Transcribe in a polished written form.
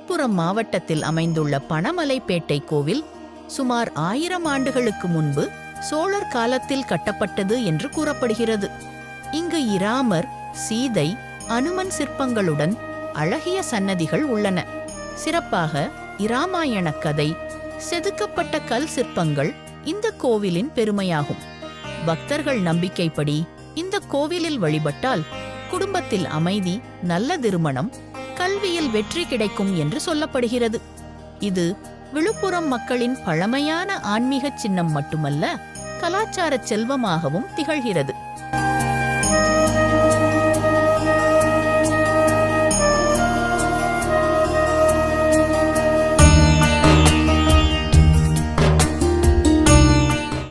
விழுப்புரம் மாவட்டத்தில் அமைந்துள்ள பணமலைப்பேட்டை கோவில் சுமார் 1000 ஆண்டுகளுக்கு முன்பு சோழர் காலத்தில் கட்டப்பட்டது என்று கூறப்படுகிறது. இங்கு இராமர், சீதை, அனுமன் சிற்பங்களுடன் அழகிய சன்னதிகள் உள்ளன. சிறப்பாக இராமாயண கதை, செதுக்கப்பட்ட கல் சிற்பங்கள் இந்த கோவிலின் பெருமையாகும். பக்தர்கள் நம்பிக்கைப்படி இந்த கோவிலில் வழிபட்டால் குடும்பத்தில் அமைதி, நல்ல திருமணம், கல்வியில் வெற்றி கிடைக்கும் என்று சொல்லப்படுகிறது. இது விழுப்புரம் மக்களின் பழமையான ஆன்மீக சின்னம் மட்டுமல்ல, கலாச்சார செல்வமாகவும் திகழ்கிறது.